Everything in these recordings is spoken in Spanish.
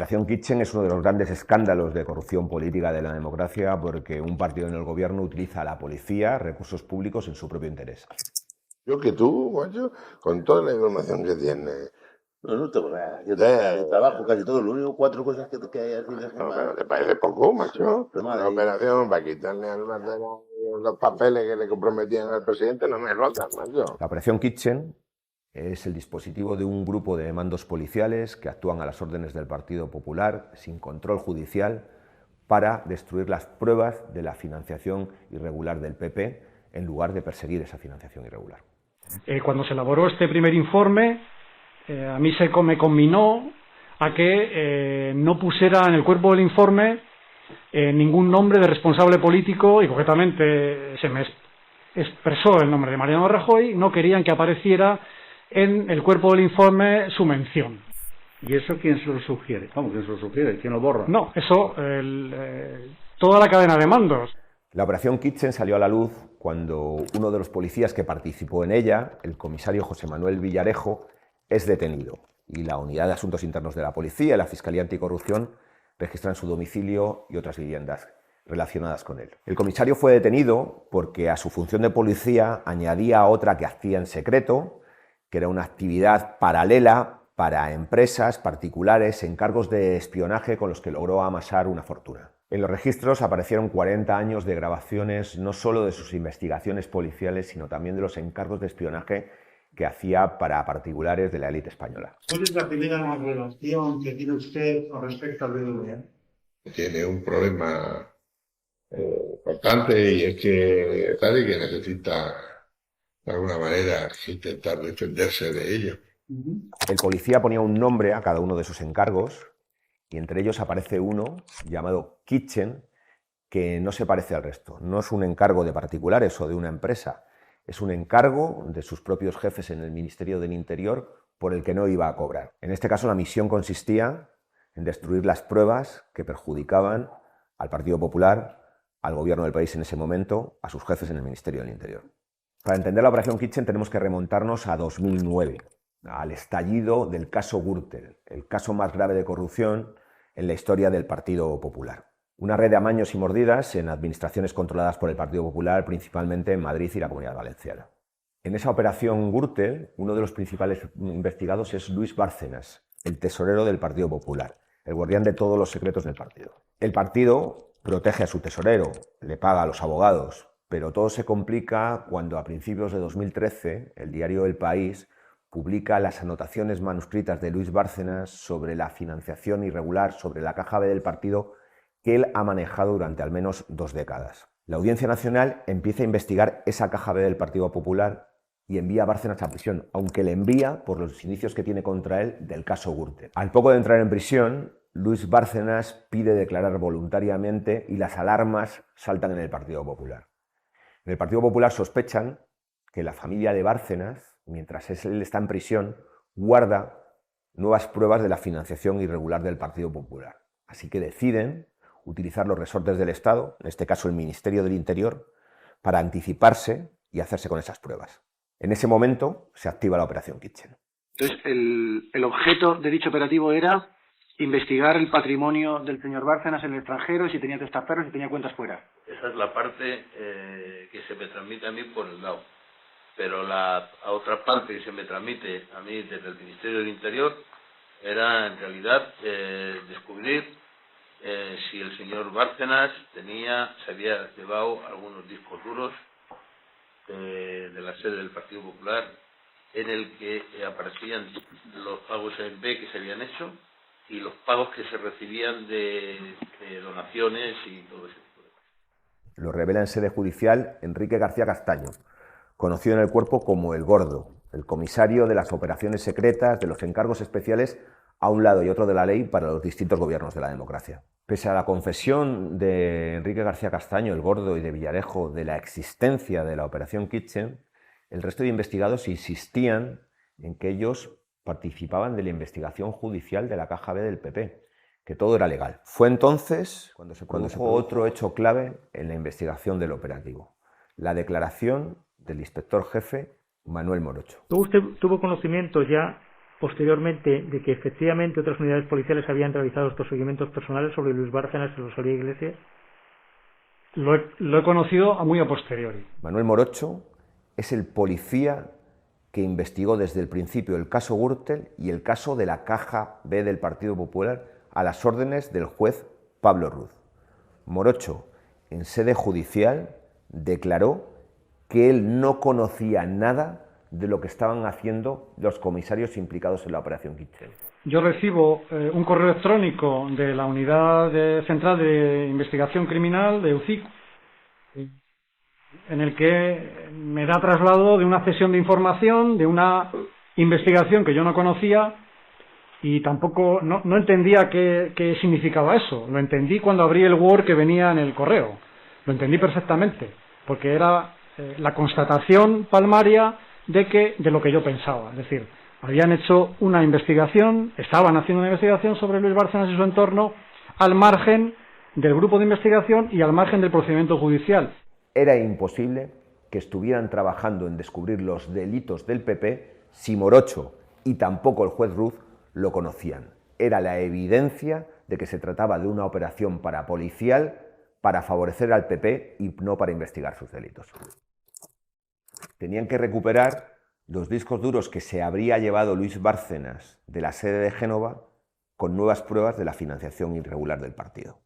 Operación Kitchen es uno de los grandes escándalos de corrupción política de la democracia porque un partido en el gobierno utiliza a la policía, recursos públicos en su propio interés. Yo que tú, macho, con toda la información que tienes. No tengo nada. Yo trabajo casi todo. Lo único 4 cosas que hay así de No, pero te parece poco, macho. La operación para quitarle al Bardero los papeles que le comprometían al presidente no me rotan, macho. La Operación Kitchen es el dispositivo de un grupo de mandos policiales que actúan a las órdenes del Partido Popular sin control judicial para destruir las pruebas de la financiación irregular del PP en lugar de perseguir esa financiación irregular. Cuando se elaboró este primer informe, a mí me conminó a que no pusiera en el cuerpo del informe ningún nombre de responsable político y concretamente se me expresó el nombre de Mariano Rajoy. No querían que apareciera en el cuerpo del informe su mención. ¿Y eso quién se lo sugiere? ¿Cómo quién se lo sugiere? ¿Quién lo borra? No, eso, toda la cadena de mandos. La Operación Kitchen salió a la luz cuando uno de los policías que participó en ella, el comisario José Manuel Villarejo, es detenido y la Unidad de Asuntos Internos de la Policía y la Fiscalía Anticorrupción registran su domicilio y otras viviendas relacionadas con él. El comisario fue detenido porque a su función de policía añadía otra que hacía en secreto, que era una actividad paralela para empresas particulares, encargos de espionaje con los que logró amasar una fortuna. En los registros aparecieron 40 años de grabaciones no solo de sus investigaciones policiales, sino también de los encargos de espionaje que hacía para particulares de la élite española. ¿Cuál es la primera relación que tiene usted con respecto al BBVA? Tiene un problema importante y es que tal y que necesita de alguna manera intentar defenderse de ello. El policía ponía un nombre a cada uno de sus encargos y entre ellos aparece uno llamado Kitchen que no se parece al resto. No es un encargo de particulares o de una empresa, es un encargo de sus propios jefes en el Ministerio del Interior por el que no iba a cobrar. En este caso la misión consistía en destruir las pruebas que perjudicaban al Partido Popular, al gobierno del país en ese momento, a sus jefes en el Ministerio del Interior. Para entender la Operación Kitchen tenemos que remontarnos a 2009, al estallido del caso Gürtel, el caso más grave de corrupción en la historia del Partido Popular. Una red de amaños y mordidas en administraciones controladas por el Partido Popular, principalmente en Madrid y la Comunidad Valenciana. En esa operación Gürtel, uno de los principales investigados es Luis Bárcenas, el tesorero del Partido Popular, el guardián de todos los secretos del partido. El partido protege a su tesorero, le paga a los abogados, pero todo se complica cuando a principios de 2013 el diario El País publica las anotaciones manuscritas de Luis Bárcenas sobre la financiación irregular, sobre la caja B del partido que él ha manejado durante al menos 2 décadas. La Audiencia Nacional empieza a investigar esa caja B del Partido Popular y envía a Bárcenas a prisión, aunque le envía por los indicios que tiene contra él del caso Gürtel. Al poco de entrar en prisión, Luis Bárcenas pide declarar voluntariamente y las alarmas saltan en el Partido Popular. En el Partido Popular sospechan que la familia de Bárcenas, mientras él está en prisión, guarda nuevas pruebas de la financiación irregular del Partido Popular. Así que deciden utilizar los resortes del Estado, en este caso el Ministerio del Interior, para anticiparse y hacerse con esas pruebas. En ese momento se activa la Operación Kitchen. Entonces, el objeto de dicho operativo era investigar el patrimonio del señor Bárcenas en el extranjero, si tenía testaferros, si tenía cuentas fuera. Esa es la parte que se me transmite a mí por el lado. Pero la otra parte que se me transmite a mí desde el Ministerio del Interior era en realidad descubrir si el señor Bárcenas se había llevado algunos discos duros de la sede del Partido Popular en el que aparecían los pagos en B que se habían hecho y los pagos que se recibían de donaciones y todo ese tipo de cosas. Lo revela en sede judicial Enrique García Castaño, conocido en el cuerpo como El Gordo, el comisario de las operaciones secretas, de los encargos especiales a un lado y otro de la ley para los distintos gobiernos de la democracia. Pese a la confesión de Enrique García Castaño, El Gordo, y de Villarejo de la existencia de la Operación Kitchen, el resto de investigados insistían en que ellos participaban de la investigación judicial de la caja B del PP, que todo era legal. Fue entonces cuando se produjo otro hecho clave en la investigación del operativo, la declaración del inspector jefe Manuel Morocho. ¿Usted tuvo conocimiento ya posteriormente de que efectivamente otras unidades policiales habían realizado estos seguimientos personales sobre Luis Bárcenas y Rosalía Iglesias? Lo he conocido muy a posteriori. Manuel Morocho es el policía que investigó desde el principio el caso Gürtel y el caso de la Caja B del Partido Popular a las órdenes del juez Pablo Ruz. Morocho, en sede judicial, declaró que él no conocía nada de lo que estaban haciendo los comisarios implicados en la operación Kitchen. Yo recibo un correo electrónico de la Unidad Central de Investigación Criminal de UCIC, en el que me da traslado de una cesión de información, de una investigación que yo no conocía y tampoco no entendía qué significaba eso. Lo entendí cuando abrí el Word que venía en el correo. Lo entendí perfectamente, porque era la constatación palmaria de lo que yo pensaba. Es decir, habían hecho una investigación, estaban haciendo una investigación sobre Luis Bárcenas y su entorno al margen del grupo de investigación y al margen del procedimiento judicial. Era imposible que estuvieran trabajando en descubrir los delitos del PP si Morocho y tampoco el juez Ruz lo conocían. Era la evidencia de que se trataba de una operación parapolicial para favorecer al PP y no para investigar sus delitos. Tenían que recuperar los discos duros que se habría llevado Luis Bárcenas de la sede de Génova con nuevas pruebas de la financiación irregular del partido.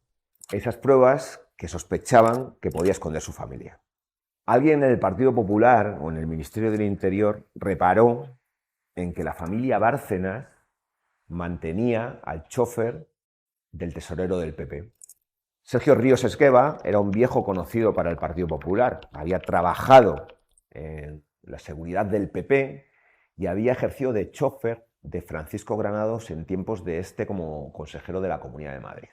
Esas pruebas que sospechaban que podía esconder su familia. Alguien en el Partido Popular o en el Ministerio del Interior reparó en que la familia Bárcenas mantenía al chofer del tesorero del PP. Sergio Ríos Esgueva era un viejo conocido para el Partido Popular. Había trabajado en la seguridad del PP y había ejercido de chofer de Francisco Granados en tiempos de como consejero de la Comunidad de Madrid.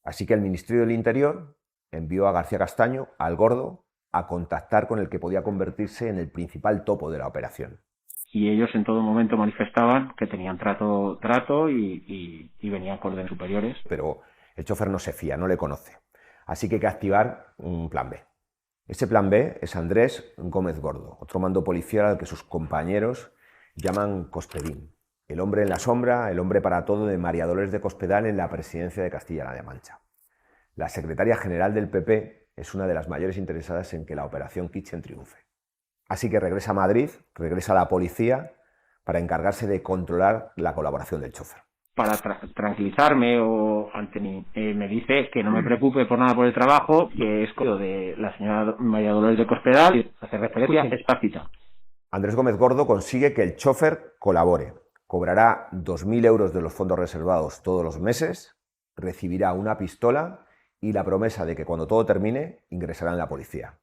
Así que el Ministerio del Interior envió a García Castaño, al Gordo, a contactar con el que podía convertirse en el principal topo de la operación. Y ellos en todo momento manifestaban que tenían trato y venían con órdenes superiores. Pero el chofer no se fía, no le conoce. Así que hay que activar un plan B. Ese plan B es Andrés Gómez Gordo, otro mando policial al que sus compañeros llaman Cospedín. El hombre en la sombra, el hombre para todo de María Dolores de Cospedal en la presidencia de Castilla-La Mancha. La secretaria general del PP es una de las mayores interesadas en que la operación Kitchen triunfe. Así que regresa a Madrid, regresa a la policía para encargarse de controlar la colaboración del chofer. Para tranquilizarme me dice que no me preocupe por nada por el trabajo, que es de la señora María Dolores de Cospedal y hace referencia explícita. Andrés Gómez Gordo consigue que el chofer colabore. Cobrará 2.000 euros de los fondos reservados todos los meses, recibirá una pistola y la promesa de que cuando todo termine ingresará en la policía.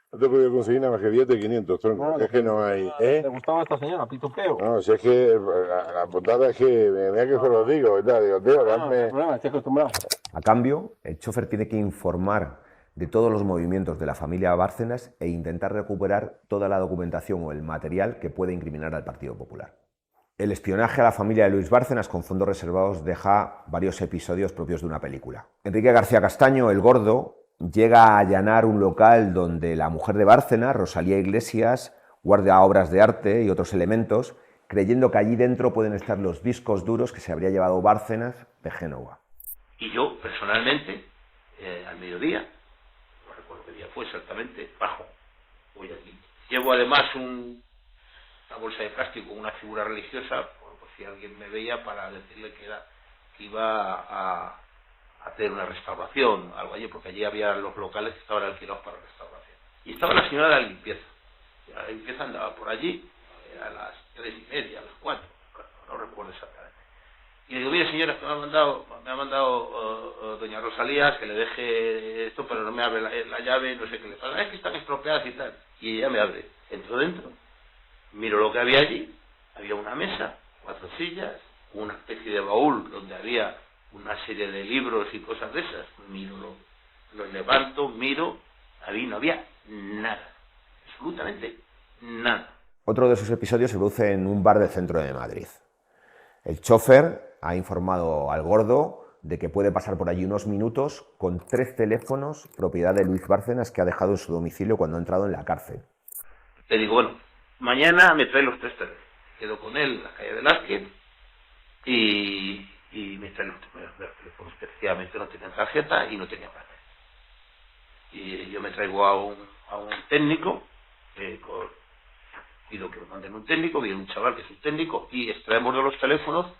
No te he podido conseguir nada más que 10 de 500, tronco. No, es que no hay. ¿Le gustaba esta señora, pitupeo? No, si es que la putada es que mira que se lo digo, digo, tío, dame. No, problema, estoy acostumbrado. A cambio, el chofer tiene que informar de todos los movimientos de la familia Bárcenas e intentar recuperar toda la documentación o el material que pueda incriminar al Partido Popular. El espionaje a la familia de Luis Bárcenas con fondos reservados deja varios episodios propios de una película. Enrique García Castaño, el Gordo, llega a allanar un local donde la mujer de Bárcenas, Rosalía Iglesias, guarda obras de arte y otros elementos, creyendo que allí dentro pueden estar los discos duros que se habría llevado Bárcenas de Génova. Y yo, personalmente, al mediodía, no recuerdo qué día fue exactamente, bajo, voy aquí. Llevo además una bolsa de plástico con una figura religiosa, por si alguien me veía, para decirle que iba a hacer una restauración, algo allí, porque allí había los locales que estaban alquilados para restauración. Y estaba la señora de la limpieza. La limpieza andaba por allí a las 3:30, a las 4, no recuerdo exactamente. Y le digo, mire señora, que me ha mandado doña Rosalía que le deje esto, pero no me abre la llave, no sé qué le pasa, es que están estropeadas y tal. Y ella me abre, entro dentro, miro lo que había allí, había una mesa, 4 sillas, una especie de baúl donde había una serie de libros y cosas de esas. Miro, los levanto, miro, ahí no había nada, absolutamente nada. Otro de esos episodios se produce en un bar del centro de Madrid. El chofer ha informado al Gordo de que puede pasar por allí unos minutos con 3 teléfonos propiedad de Luis Bárcenas que ha dejado en su domicilio cuando ha entrado en la cárcel. Le digo, bueno, mañana me trae los 3 teléfonos. quedo con él en la calle Velázquez y me traen los teléfonos, desgraciadamente no tenían tarjeta y no tenían papel. Y yo me traigo a un técnico, pido que me manden un técnico, viene un chaval que es un técnico y extraemos de los teléfonos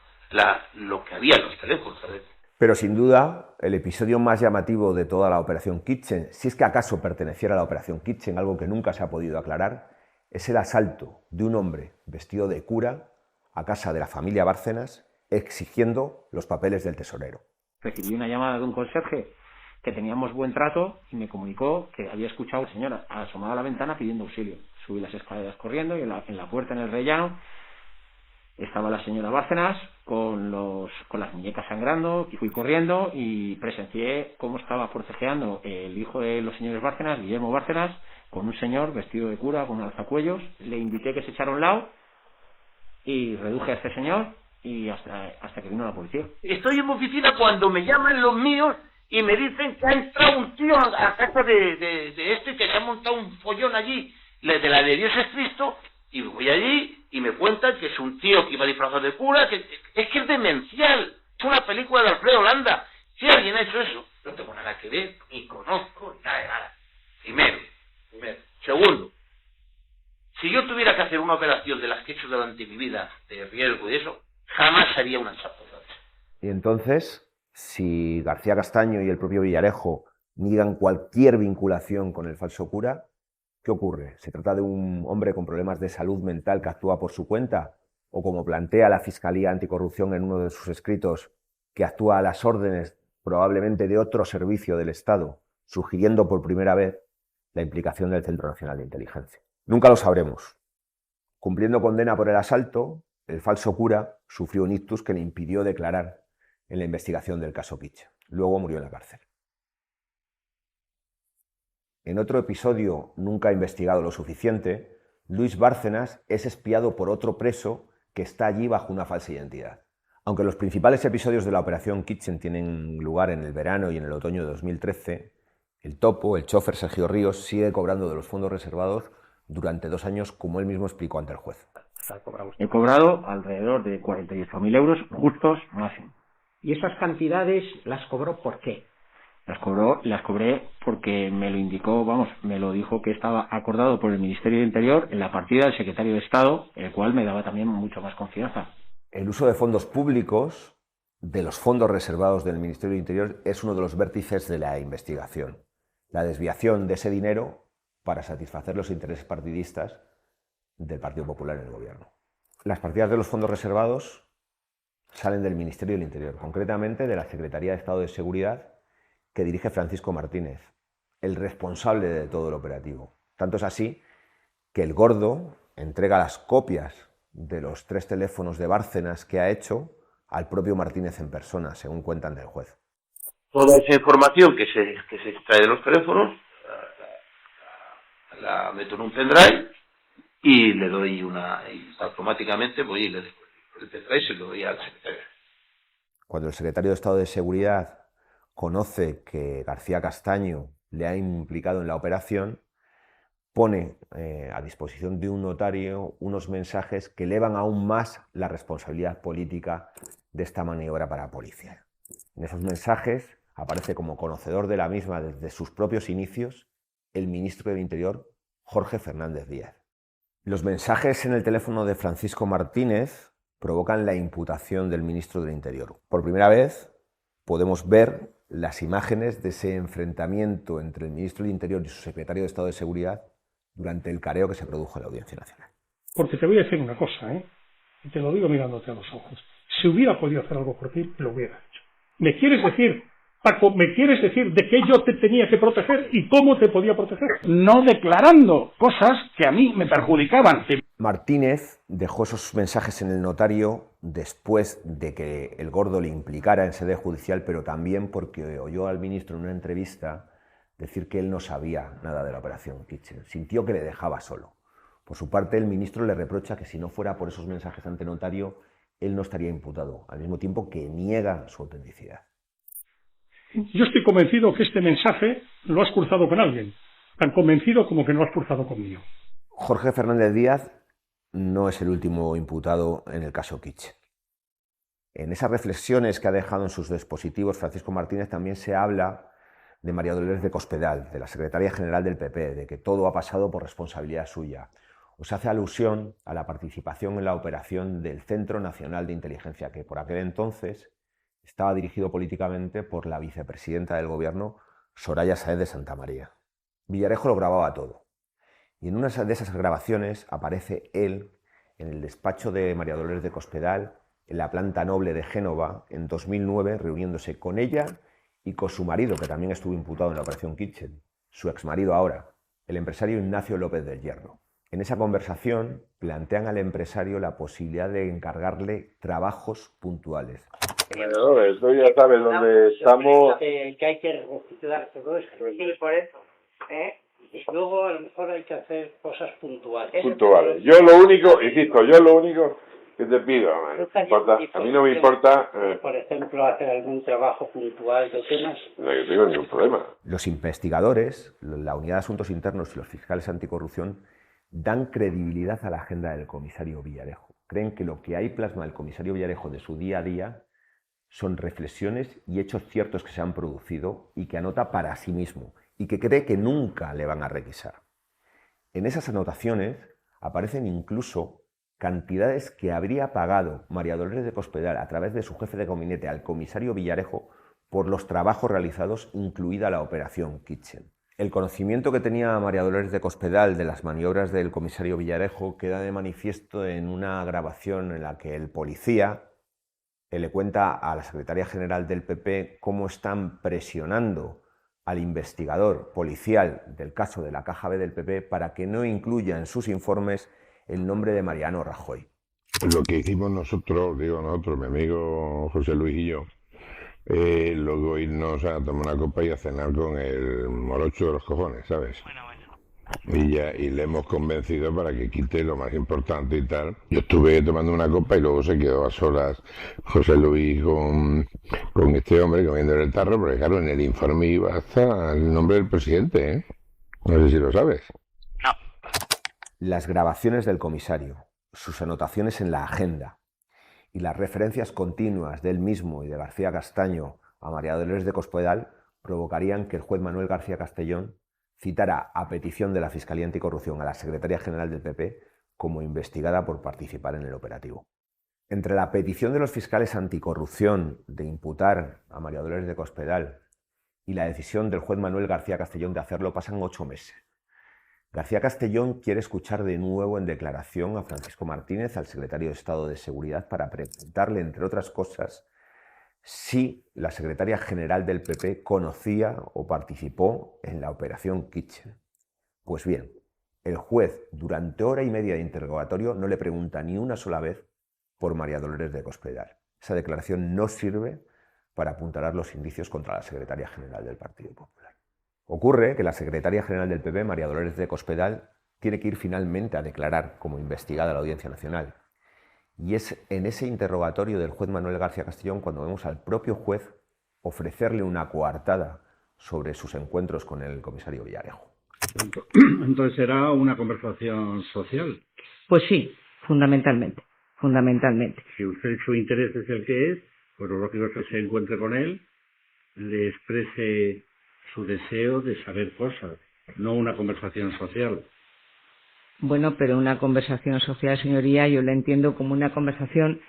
lo que había en los teléfonos, ¿sabes? Pero sin duda, el episodio más llamativo de toda la Operación Kitchen, si es que acaso perteneciera a la Operación Kitchen, algo que nunca se ha podido aclarar, es el asalto de un hombre vestido de cura a casa de la familia Bárcenas exigiendo los papeles del tesorero. Recibí una llamada de un conserje que teníamos buen trato y me comunicó que había escuchado a la señora asomada a la ventana pidiendo auxilio. Subí las escaleras corriendo y en la puerta, en el rellano, estaba la señora Bárcenas con las muñecas sangrando, y fui corriendo y presencié cómo estaba forcejeando el hijo de los señores Bárcenas, Guillermo Bárcenas, con un señor vestido de cura, con un alzacuellos. Le invité que se echara a un lado y reduje a este señor y hasta que vino la policía. Estoy en mi oficina cuando me llaman los míos y me dicen que ha entrado un tío a casa de este, que se ha montado un follón allí, de la de Dios es Cristo, y voy allí y me cuentan que es un tío que iba disfrazado de cura, que es demencial, es una película de Alfredo Landa. Si alguien ha hecho eso, no tengo nada que ver, ni conozco, ni nada de nada. Primero. Segundo, si yo tuviera que hacer una operación de las que he hecho durante mi vida, de riesgo y eso, jamás haría una chapuza. Y entonces, si García Castaño y el propio Villarejo niegan cualquier vinculación con el falso cura, ¿qué ocurre? ¿Se trata de un hombre con problemas de salud mental que actúa por su cuenta? ¿O como plantea la Fiscalía Anticorrupción en uno de sus escritos, que actúa a las órdenes probablemente de otro servicio del Estado, sugiriendo por primera vez la implicación del Centro Nacional de Inteligencia? Nunca lo sabremos. Cumpliendo condena por el asalto, el falso cura sufrió un ictus que le impidió declarar en la investigación del caso Kitchen. Luego murió en la cárcel. En otro episodio nunca investigado lo suficiente, Luis Bárcenas es espiado por otro preso que está allí bajo una falsa identidad. Aunque los principales episodios de la Operación Kitchen tienen lugar en el verano y en el otoño de 2013, el topo, el chofer Sergio Ríos, sigue cobrando de los fondos reservados durante 2 años, como él mismo explicó ante el juez. He cobrado alrededor de 48.000 euros justos máximo. ¿Y esas cantidades las cobró por qué? Las cobré porque me lo indicó, me lo dijo que estaba acordado por el Ministerio del Interior en la partida del secretario de Estado, el cual me daba también mucho más confianza. El uso de fondos públicos, de los fondos reservados del Ministerio del Interior, es uno de los vértices de la investigación. La desviación de ese dinero para satisfacer los intereses partidistas del Partido Popular en el gobierno. Las partidas de los fondos reservados salen del Ministerio del Interior, concretamente de la Secretaría de Estado de Seguridad, que dirige Francisco Martínez, el responsable de todo el operativo. Tanto es así que el Gordo entrega las copias de los 3 teléfonos de Bárcenas que ha hecho al propio Martínez en persona, según cuentan del juez. Toda esa información que se extrae de los teléfonos la meto en un pendrive y le doy y automáticamente voy y le doy el pendrive y se lo doy al secretario. Cuando el secretario de Estado de Seguridad conoce que García Castaño le ha implicado en la operación, pone a disposición de un notario unos mensajes que elevan aún más la responsabilidad política de esta maniobra para la policía. En esos mensajes aparece como conocedor de la misma desde sus propios inicios el ministro del Interior, Jorge Fernández Díaz. Los mensajes en el teléfono de Francisco Martínez provocan la imputación del ministro del Interior. Por primera vez podemos ver las imágenes de ese enfrentamiento entre el ministro del Interior y su secretario de Estado de Seguridad durante el careo que se produjo en la Audiencia Nacional. Porque te voy a decir una cosa, y te lo digo mirándote a los ojos. Si hubiera podido hacer algo por ti, lo hubiera hecho. ¿Me quieres decir, Paco, de qué yo te tenía que proteger y cómo te podía proteger? No declarando cosas que a mí me perjudicaban. Martínez dejó esos mensajes en el notario después de que el Gordo le implicara en sede judicial, pero también porque oyó al ministro en una entrevista decir que él no sabía nada de la operación Kitchen. Sintió que le dejaba solo. Por su parte, el ministro le reprocha que si no fuera por esos mensajes ante notario, él no estaría imputado, al mismo tiempo que niega su autenticidad. Yo estoy convencido que este mensaje lo has cruzado con alguien, tan convencido como que no lo has cruzado conmigo. Jorge Fernández Díaz no es el último imputado en el caso Kitchen. En esas reflexiones que ha dejado en sus dispositivos Francisco Martínez también se habla de María Dolores de Cospedal, de la secretaria general del PP, de que todo ha pasado por responsabilidad suya. O se hace alusión a la participación en la operación del Centro Nacional de Inteligencia, que por aquel entonces estaba dirigido políticamente por la vicepresidenta del gobierno, Soraya Sáenz de Santamaría. Villarejo lo grababa todo. Y en una de esas grabaciones aparece él en el despacho de María Dolores de Cospedal, en la planta noble de Génova, en 2009, reuniéndose con ella y con su marido, que también estuvo imputado en la operación Kitchen, su exmarido ahora, el empresario Ignacio López del Hierro. En esa conversación plantean al empresario la posibilidad de encargarle trabajos puntuales. Bueno, esto ya sabes dónde estamos. Que hay que rectificar todo esto. Sí, por eso. Y luego a lo mejor hay que hacer cosas puntuales. Puntuales. Yo lo único que te pido, a mí no me importa. Por ejemplo, hacer algún trabajo puntual de temas. No, yo tengo ningún problema. Los investigadores, la Unidad de Asuntos Internos y los fiscales anticorrupción dan credibilidad a la agenda del comisario Villarejo. Creen que lo que hay plasma el comisario Villarejo de su día a día son reflexiones y hechos ciertos que se han producido y que anota para sí mismo y que cree que nunca le van a requisar. En esas anotaciones aparecen incluso cantidades que habría pagado María Dolores de Cospedal a través de su jefe de gabinete al comisario Villarejo por los trabajos realizados, incluida la operación Kitchen. El conocimiento que tenía María Dolores de Cospedal de las maniobras del comisario Villarejo queda de manifiesto en una grabación en la que el policía le cuenta a la secretaria general del PP cómo están presionando al investigador policial del caso de la Caja B del PP para que no incluya en sus informes el nombre de Mariano Rajoy. Lo que hicimos nosotros, mi amigo José Luis y yo, luego irnos a tomar una copa y a cenar con el morocho de los cojones, ¿sabes? Y le hemos convencido para que quite lo más importante y tal. Yo estuve tomando una copa y luego se quedó a solas José Luis con este hombre comiendo el tarro, porque claro, en el informe iba hasta el nombre del presidente, ¿eh? No sé si lo sabes. No. Las grabaciones del comisario, sus anotaciones en la agenda y las referencias continuas del mismo y de García Castaño a María Dolores de Cospedal provocarían que el juez Manuel García Castellón citara a petición de la Fiscalía Anticorrupción a la secretaria general del PP como investigada por participar en el operativo. Entre la petición de los fiscales anticorrupción de imputar a María Dolores de Cospedal y la decisión del juez Manuel García Castellón de hacerlo pasan 8 meses. García Castellón quiere escuchar de nuevo en declaración a Francisco Martínez, al secretario de Estado de Seguridad, para preguntarle, entre otras cosas, si la secretaria general del PP conocía o participó en la operación Kitchen. Pues bien, el juez, durante hora y media de interrogatorio, no le pregunta ni una sola vez por María Dolores de Cospedal. Esa declaración no sirve para apuntalar los indicios contra la secretaria general del Partido Popular. Ocurre que la secretaria general del PP, María Dolores de Cospedal, tiene que ir finalmente a declarar como investigada a la Audiencia Nacional. Y es en ese interrogatorio del juez Manuel García Castellón cuando vemos al propio juez ofrecerle una coartada sobre sus encuentros con el comisario Villarejo. Entonces será una conversación social. Pues sí, fundamentalmente. Si usted su interés es el que es, pues lo lógico es que se encuentre con él, le exprese su deseo de saber cosas, no una conversación social. Bueno, pero una conversación social, señoría, yo la entiendo como una conversación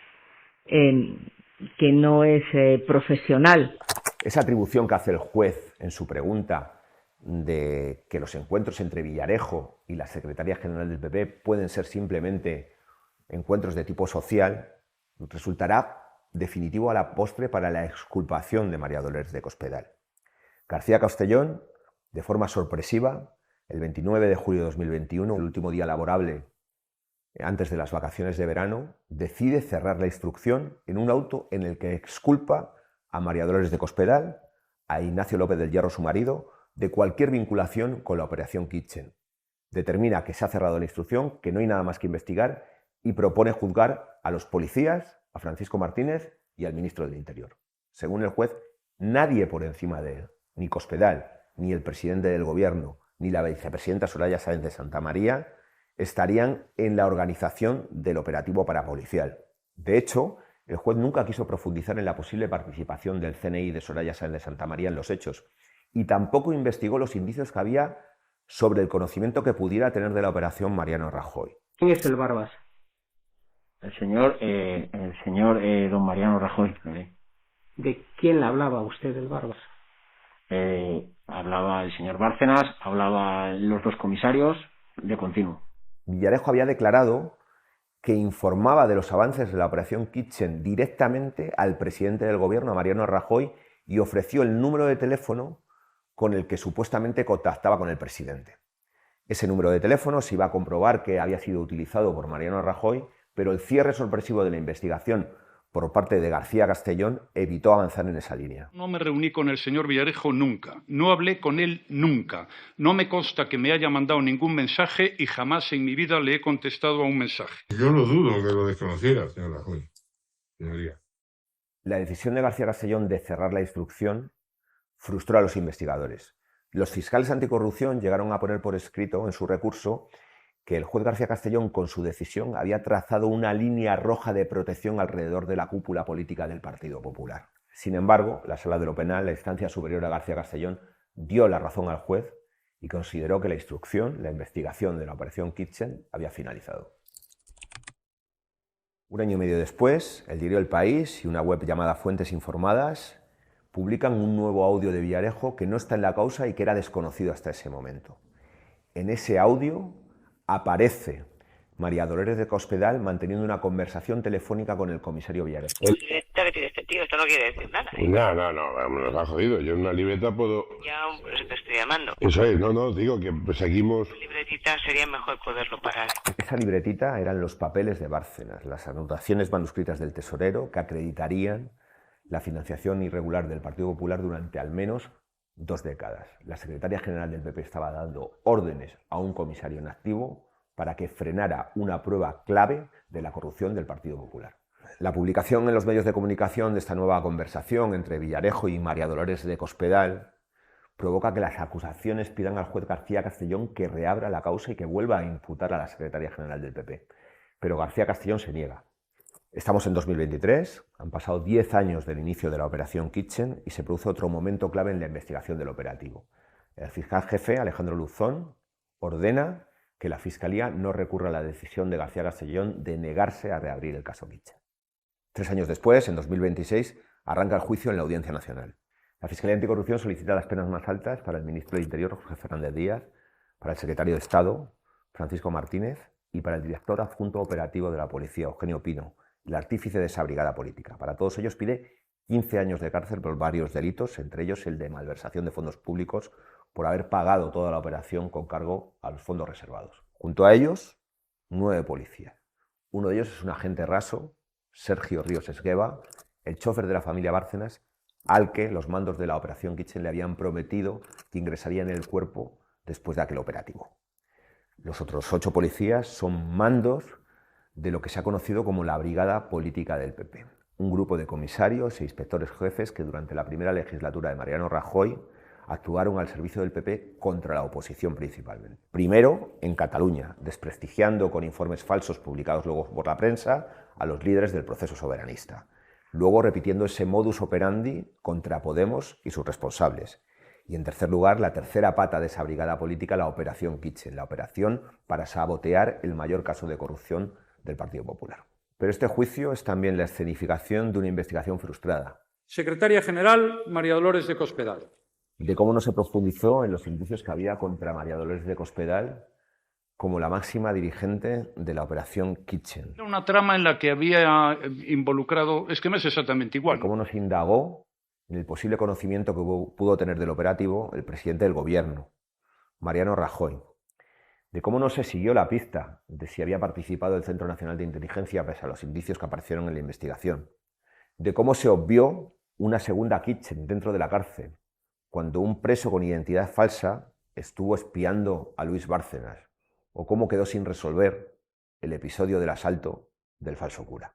que no es profesional. Esa atribución que hace el juez en su pregunta de que los encuentros entre Villarejo y la secretaria general del PP pueden ser simplemente encuentros de tipo social, resultará definitivo a la postre para la exculpación de María Dolores de Cospedal. García Castellón, de forma sorpresiva, el 29 de julio de 2021, el último día laborable antes de las vacaciones de verano, decide cerrar la instrucción en un auto en el que exculpa a María Dolores de Cospedal, a Ignacio López del Hierro, su marido, de cualquier vinculación con la operación Kitchen. Determina que se ha cerrado la instrucción, que no hay nada más que investigar y propone juzgar a los policías, a Francisco Martínez y al ministro del Interior. Según el juez, nadie por encima de él, ni Cospedal, ni el presidente del gobierno, ni la vicepresidenta Soraya Sáenz de Santamaría, estarían en la organización del operativo parapolicial. De hecho, el juez nunca quiso profundizar en la posible participación del CNI de Soraya Sáenz de Santamaría en los hechos y tampoco investigó los indicios que había sobre el conocimiento que pudiera tener de la operación Mariano Rajoy. ¿Quién es el Barbas? El señor don Mariano Rajoy. ¿De quién le hablaba usted del Barbas? Hablaba el señor Bárcenas, hablaban los dos comisarios de continuo. Villarejo había declarado que informaba de los avances de la operación Kitchen directamente al presidente del gobierno, a Mariano Rajoy, y ofreció el número de teléfono con el que supuestamente contactaba con el presidente. Ese número de teléfono se iba a comprobar que había sido utilizado por Mariano Rajoy, pero el cierre sorpresivo de la investigación por parte de García Castellón evitó avanzar en esa línea. No me reuní con el señor Villarejo nunca, no hablé con él nunca, no me consta que me haya mandado ningún mensaje y jamás en mi vida le he contestado a un mensaje. Yo no dudo que lo desconociera, señor Rajoy, señoría. La decisión de García Castellón de cerrar la instrucción frustró a los investigadores. Los fiscales anticorrupción llegaron a poner por escrito en su recurso que el juez García Castellón, con su decisión, había trazado una línea roja de protección alrededor de la cúpula política del Partido Popular. Sin embargo, la Sala de lo Penal, la instancia superior a García Castellón, dio la razón al juez y consideró que la instrucción, la investigación de la operación Kitchen, había finalizado. Un año y medio después, el diario El País y una web llamada Fuentes Informadas publican un nuevo audio de Villarejo que no está en la causa y que era desconocido hasta ese momento. En ese audio aparece María Dolores de Cospedal manteniendo una conversación telefónica con el comisario Villarejo. ¿Libreta que tiene este tío? Esto no quiere decir nada. No, me lo ha jodido. Yo en una libreta puedo... Ya, pues te estoy llamando. Eso es, digo que seguimos... Libretita sería mejor poderlo parar. Esa libretita eran los papeles de Bárcenas, las anotaciones manuscritas del tesorero que acreditarían la financiación irregular del Partido Popular durante al menos 2 décadas. La secretaria general del PP estaba dando órdenes a un comisario en activo para que frenara una prueba clave de la corrupción del Partido Popular. La publicación en los medios de comunicación de esta nueva conversación entre Villarejo y María Dolores de Cospedal provoca que las acusaciones pidan al juez García Castellón que reabra la causa y que vuelva a imputar a la secretaria general del PP. Pero García Castellón se niega. Estamos en 2023, han pasado 10 años del inicio de la operación Kitchen y se produce otro momento clave en la investigación del operativo. El fiscal jefe, Alejandro Luzón, ordena que la Fiscalía no recurra a la decisión de García Castellón de negarse a reabrir el caso Kitchen. 3 años después, en 2026, arranca el juicio en la Audiencia Nacional. La Fiscalía Anticorrupción solicita las penas más altas para el ministro del Interior, Jorge Fernández Díaz, para el secretario de Estado, Francisco Martínez, y para el director adjunto operativo de la Policía, Eugenio Pino, el artífice de esa brigada política. Para todos ellos pide 15 años de cárcel por varios delitos, entre ellos el de malversación de fondos públicos por haber pagado toda la operación con cargo a los fondos reservados. Junto a ellos, 9 policías. Uno de ellos es un agente raso, Sergio Ríos Esgueva, el chofer de la familia Bárcenas, al que los mandos de la operación Kitchen le habían prometido que ingresaría en el cuerpo después de aquel operativo. Los otros 8 policías son mandos de lo que se ha conocido como la Brigada Política del PP, un grupo de comisarios e inspectores jefes que durante la primera legislatura de Mariano Rajoy actuaron al servicio del PP contra la oposición principalmente. Primero, en Cataluña, desprestigiando con informes falsos publicados luego por la prensa a los líderes del proceso soberanista. Luego repitiendo ese modus operandi contra Podemos y sus responsables. Y en tercer lugar, la tercera pata de esa brigada política, la Operación Kitchen, la operación para sabotear el mayor caso de corrupción del Partido Popular. Pero este juicio es también la escenificación de una investigación frustrada. Secretaria General, María Dolores de Cospedal. De cómo no se profundizó en los indicios que había contra María Dolores de Cospedal como la máxima dirigente de la Operación Kitchen. Era una trama en la que había involucrado, es que me es exactamente igual. De cómo no se indagó en el posible conocimiento que pudo tener del operativo el presidente del gobierno, Mariano Rajoy. De cómo no se siguió la pista de si había participado el Centro Nacional de Inteligencia pese a los indicios que aparecieron en la investigación. De cómo se obvió una segunda Kitchen dentro de la cárcel, cuando un preso con identidad falsa estuvo espiando a Luis Bárcenas, o cómo quedó sin resolver el episodio del asalto del falso cura.